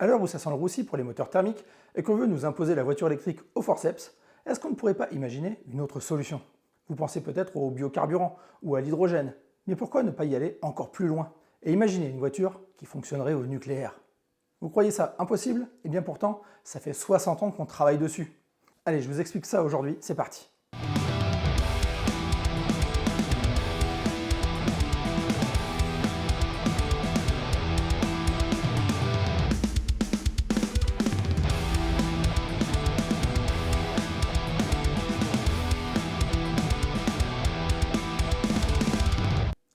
À l'heure où ça sent le roussi pour les moteurs thermiques et qu'on veut nous imposer la voiture électrique au forceps, est-ce qu'on ne pourrait pas imaginer une autre solution? Vous pensez peut-être au biocarburant ou à l'hydrogène, mais pourquoi ne pas y aller encore plus loin et imaginer une voiture qui fonctionnerait au nucléaire? Vous croyez ça impossible? Eh bien pourtant, ça fait 60 ans qu'on travaille dessus. Allez, je vous explique ça aujourd'hui, c'est parti.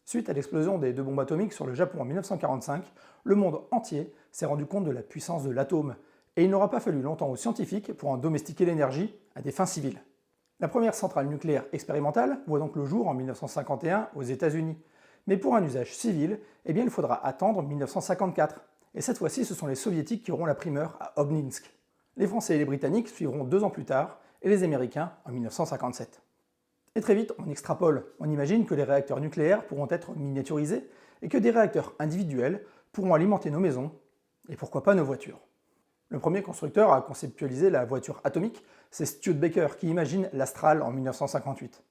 Suite à l'explosion des deux bombes atomiques sur le Japon en 1945, le monde entier s'est rendu compte de la puissance de l'atome, et il n'aura pas fallu longtemps aux scientifiques pour en domestiquer l'énergie à des fins civiles. La première centrale nucléaire expérimentale voit donc le jour en 1951 aux États-Unis, mais pour un usage civil, eh bien, il faudra attendre 1954, et cette fois-ci ce sont les soviétiques qui auront la primeur à Obninsk. Les Français et les Britanniques suivront 2 ans plus tard, et les Américains en 1957. Et très vite, on extrapole, on imagine que les réacteurs nucléaires pourront être miniaturisés et que des réacteurs individuels pourront alimenter nos maisons, et pourquoi pas nos voitures. Le premier constructeur à conceptualiser la voiture atomique, c'est Studebaker qui imagine l'Astral en 1958.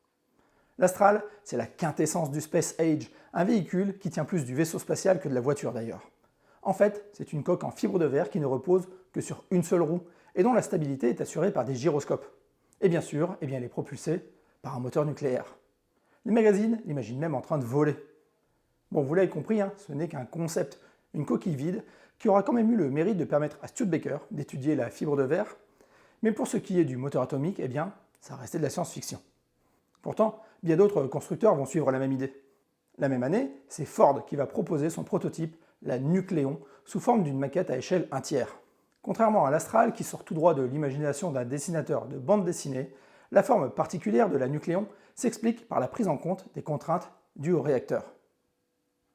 L'Astral, c'est la quintessence du Space Age, un véhicule qui tient plus du vaisseau spatial que de la voiture d'ailleurs. En fait, c'est une coque en fibre de verre qui ne repose que sur une seule roue et dont la stabilité est assurée par des gyroscopes. Et bien sûr, elle est propulsée par un moteur nucléaire. Les magazines l'imaginent même en train de voler. Bon, vous l'avez compris, ce n'est qu'un concept, une coquille vide, qui aura quand même eu le mérite de permettre à Studebaker d'étudier la fibre de verre, mais pour ce qui est du moteur atomique, ça restait de la science-fiction. Pourtant, bien d'autres constructeurs vont suivre la même idée. La même année, c'est Ford qui va proposer son prototype, la Nucléon, sous forme d'une maquette à échelle 1/3. Contrairement à l'Astral, qui sort tout droit de l'imagination d'un dessinateur de bande dessinée, la forme particulière de la Nucléon s'explique par la prise en compte des contraintes dues au réacteur.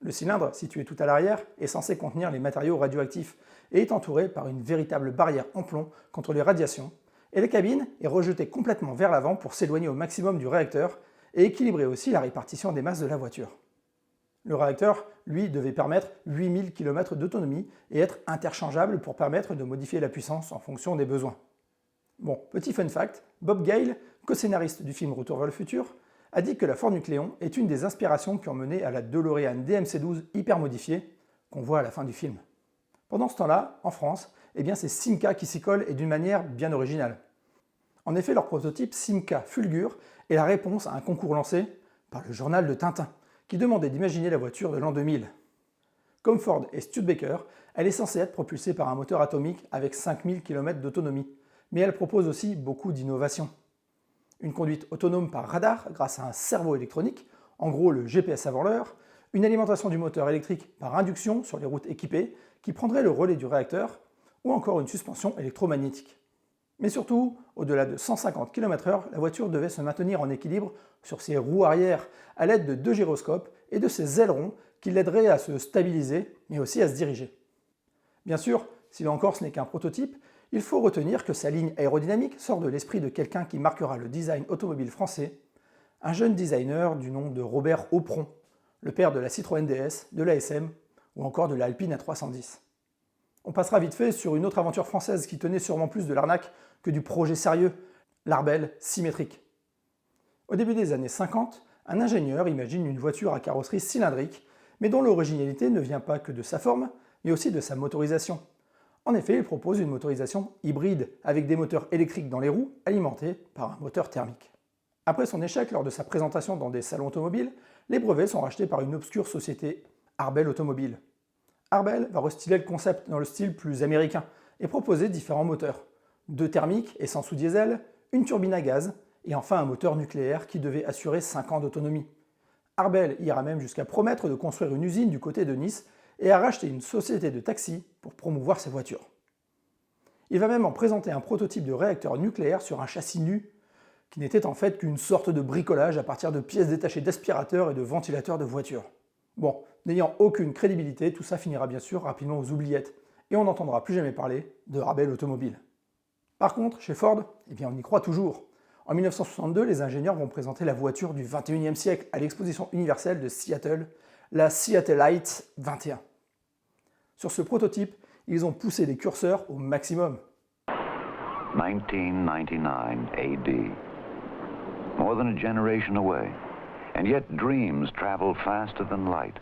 Le cylindre, situé tout à l'arrière, est censé contenir les matériaux radioactifs et est entouré par une véritable barrière en plomb contre les radiations, et la cabine est rejetée complètement vers l'avant pour s'éloigner au maximum du réacteur et équilibrer aussi la répartition des masses de la voiture. Le réacteur, lui, devait permettre 8000 km d'autonomie et être interchangeable pour permettre de modifier la puissance en fonction des besoins. Bon, petit fun fact, Bob Gale, co-scénariste du film Retour vers le futur, a dit que la Ford Nucléon est une des inspirations qui ont mené à la DeLorean DMC-12 hyper modifiée qu'on voit à la fin du film. Pendant ce temps-là, en France, c'est Simca qui s'y colle et d'une manière bien originale. En effet, leur prototype Simca Fulgur est la réponse à un concours lancé par le journal de Tintin, qui demandait d'imaginer la voiture de l'an 2000. Comme Ford et Studebaker, elle est censée être propulsée par un moteur atomique avec 5000 km d'autonomie, mais elle propose aussi beaucoup d'innovations. Une conduite autonome par radar grâce à un cerveau électronique, en gros le GPS avant l'heure, une alimentation du moteur électrique par induction sur les routes équipées qui prendrait le relais du réacteur, ou encore une suspension électromagnétique. Mais surtout, au-delà de 150 km/h, la voiture devait se maintenir en équilibre sur ses roues arrière à l'aide de 2 gyroscopes et de ses ailerons qui l'aideraient à se stabiliser, mais aussi à se diriger. Bien sûr, si là encore ce n'est qu'un prototype, il faut retenir que sa ligne aérodynamique sort de l'esprit de quelqu'un qui marquera le design automobile français, un jeune designer du nom de Robert Aupron, le père de la Citroën DS, de la SM ou encore de la Alpine A310. On passera vite fait sur une autre aventure française qui tenait sûrement plus de l'arnaque que du projet sérieux, l'Arbel symétrique. Au début des années 50, un ingénieur imagine une voiture à carrosserie cylindrique, mais dont l'originalité ne vient pas que de sa forme, mais aussi de sa motorisation. En effet, il propose une motorisation hybride, avec des moteurs électriques dans les roues, alimentés par un moteur thermique. Après son échec lors de sa présentation dans des salons automobiles, les brevets sont rachetés par une obscure société, Arbel Automobile. Arbel va restyler le concept dans le style plus américain et proposer différents moteurs. 2 thermiques, essence ou diesel, une turbine à gaz, et enfin un moteur nucléaire qui devait assurer 5 ans d'autonomie. Arbel ira même jusqu'à promettre de construire une usine du côté de Nice et à racheter une société de taxi pour promouvoir ses voitures. Il va même en présenter un prototype de réacteur nucléaire sur un châssis nu, qui n'était en fait qu'une sorte de bricolage à partir de pièces détachées d'aspirateurs et de ventilateurs de voitures. Bon, n'ayant aucune crédibilité, tout ça finira bien sûr rapidement aux oubliettes, et on n'entendra plus jamais parler de Arbel Automobile. Par contre, chez Ford, on y croit toujours. En 1962, les ingénieurs vont présenter la voiture du 21e siècle à l'exposition universelle de Seattle, la Seattlite 21. Sur ce prototype, ils ont poussé les curseurs au maximum. 1999 AD. More than a generation away. And yet dreams travel faster than light.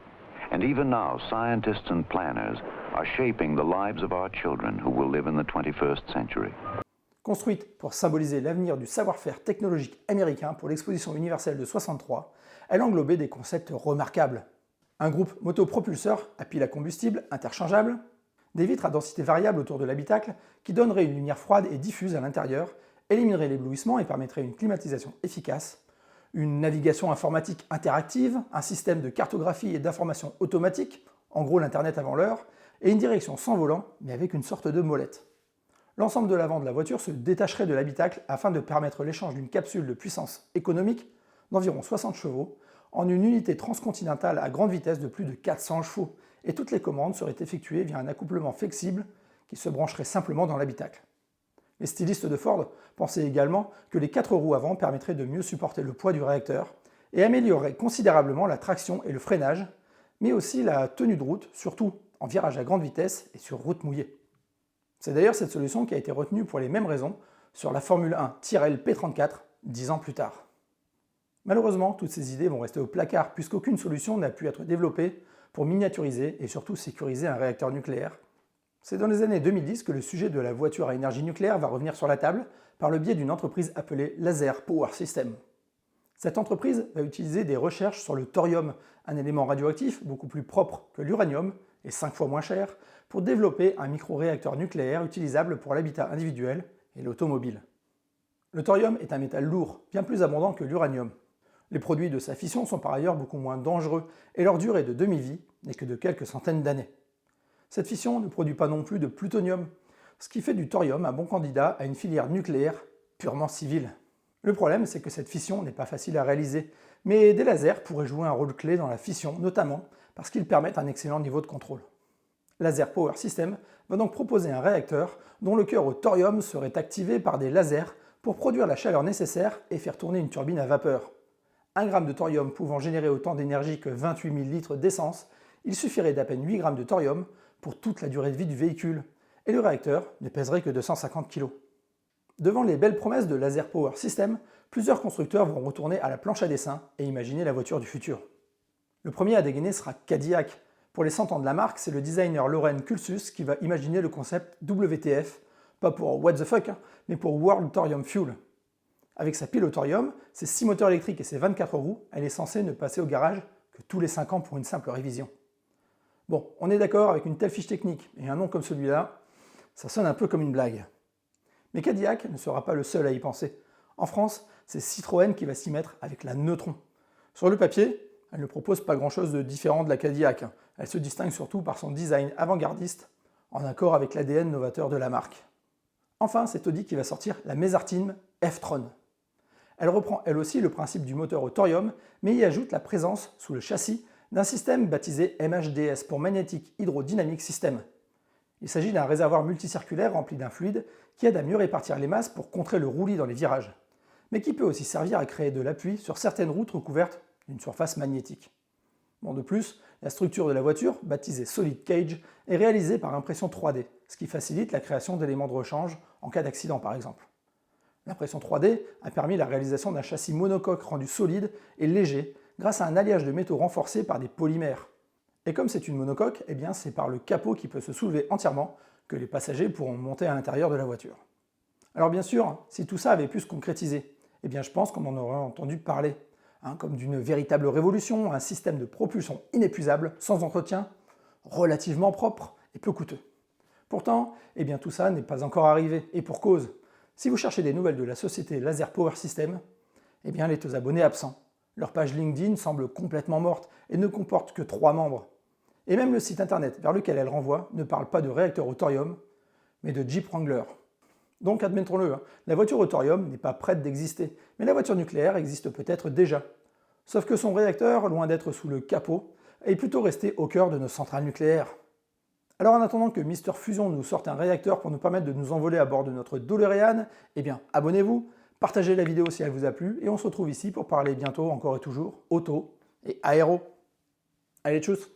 And even now, scientists and planners are shaping the lives of our children who will live in the 21st century. Construite pour symboliser l'avenir du savoir-faire technologique américain pour l'exposition universelle de 63, elle englobait des concepts remarquables. Un groupe motopropulseur à pile à combustible interchangeable, des vitres à densité variable autour de l'habitacle qui donneraient une lumière froide et diffuse à l'intérieur, élimineraient l'éblouissement et permettraient une climatisation efficace, une navigation informatique interactive, un système de cartographie et d'information automatique, en gros l'Internet avant l'heure, et une direction sans volant, mais avec une sorte de molette. L'ensemble de l'avant de la voiture se détacherait de l'habitacle afin de permettre l'échange d'une capsule de puissance économique d'environ 60 chevaux en une unité transcontinentale à grande vitesse de plus de 400 chevaux, et toutes les commandes seraient effectuées via un accouplement flexible qui se brancherait simplement dans l'habitacle. Les stylistes de Ford pensaient également que les 4 roues avant permettraient de mieux supporter le poids du réacteur et amélioreraient considérablement la traction et le freinage, mais aussi la tenue de route, surtout en virage à grande vitesse et sur route mouillée. C'est d'ailleurs cette solution qui a été retenue pour les mêmes raisons sur la Formule 1 Tyrrell P34 10 ans plus tard. Malheureusement, toutes ces idées vont rester au placard puisqu'aucune solution n'a pu être développée pour miniaturiser et surtout sécuriser un réacteur nucléaire. C'est dans les années 2010 que le sujet de la voiture à énergie nucléaire va revenir sur la table par le biais d'une entreprise appelée Laser Power System. Cette entreprise va utiliser des recherches sur le thorium, un élément radioactif beaucoup plus propre que l'uranium et 5 fois moins cher, pour développer un micro-réacteur nucléaire utilisable pour l'habitat individuel et l'automobile. Le thorium est un métal lourd, bien plus abondant que l'uranium. Les produits de sa fission sont par ailleurs beaucoup moins dangereux et leur durée de demi-vie n'est que de quelques centaines d'années. Cette fission ne produit pas non plus de plutonium, ce qui fait du thorium un bon candidat à une filière nucléaire purement civile. Le problème, c'est que cette fission n'est pas facile à réaliser, mais des lasers pourraient jouer un rôle clé dans la fission, notamment parce qu'ils permettent un excellent niveau de contrôle. Laser Power System va donc proposer un réacteur dont le cœur au thorium serait activé par des lasers pour produire la chaleur nécessaire et faire tourner une turbine à vapeur. 1 gramme de thorium pouvant générer autant d'énergie que 28 000 litres d'essence, il suffirait d'à peine 8 grammes de thorium pour toute la durée de vie du véhicule, et le réacteur ne pèserait que 250 kg. Devant les belles promesses de Laser Power System, plusieurs constructeurs vont retourner à la planche à dessin et imaginer la voiture du futur. Le premier à dégainer sera Cadillac. Pour les 100 ans de la marque, c'est le designer Loren Culsus qui va imaginer le concept WTF, pas pour What the fuck, mais pour World Thorium Fuel. Avec sa pile au thorium, ses 6 moteurs électriques et ses 24 roues, elle est censée ne passer au garage que tous les 5 ans pour une simple révision. Bon, on est d'accord avec une telle fiche technique et un nom comme celui-là, ça sonne un peu comme une blague. Mais Cadillac ne sera pas le seul à y penser. En France, c'est Citroën qui va s'y mettre avec la Neutron. Sur le papier, elle ne propose pas grand-chose de différent de la Cadillac. Elle se distingue surtout par son design avant-gardiste, en accord avec l'ADN novateur de la marque. Enfin, c'est Audi qui va sortir la Mesarthim F-Tron. Elle reprend elle aussi le principe du moteur au thorium, mais y ajoute la présence, sous le châssis, d'un système baptisé MHDS pour Magnetic Hydrodynamic System. Il s'agit d'un réservoir multicirculaire rempli d'un fluide qui aide à mieux répartir les masses pour contrer le roulis dans les virages, mais qui peut aussi servir à créer de l'appui sur certaines routes recouvertes d'une surface magnétique. Bon, de plus, la structure de la voiture, baptisée Solid Cage, est réalisée par impression 3D, ce qui facilite la création d'éléments de rechange en cas d'accident par exemple. L'impression 3D a permis la réalisation d'un châssis monocoque rendu solide et léger grâce à un alliage de métaux renforcés par des polymères. Et comme c'est une monocoque, eh bien c'est par le capot qui peut se soulever entièrement que les passagers pourront monter à l'intérieur de la voiture. Alors bien sûr, si tout ça avait pu se concrétiser, eh bien je pense qu'on en aurait entendu parler, comme d'une véritable révolution, un système de propulsion inépuisable, sans entretien, relativement propre et peu coûteux. Pourtant, eh bien tout ça n'est pas encore arrivé, et pour cause. Si vous cherchez des nouvelles de la société Laser Power System, eh bien elle est aux abonnés absents. Leur page LinkedIn semble complètement morte et ne comporte que 3 membres. Et même le site internet vers lequel elle renvoie ne parle pas de réacteur au thorium, mais de Jeep Wrangler. Donc admettons-le, la voiture au thorium n'est pas prête d'exister, mais la voiture nucléaire existe peut-être déjà. Sauf que son réacteur, loin d'être sous le capot, est plutôt resté au cœur de nos centrales nucléaires. Alors en attendant que Mister Fusion nous sorte un réacteur pour nous permettre de nous envoler à bord de notre DeLorean, eh bien abonnez-vous, partagez la vidéo si elle vous a plu, et on se retrouve ici pour parler bientôt encore et toujours auto et aéro. Allez, tchuss!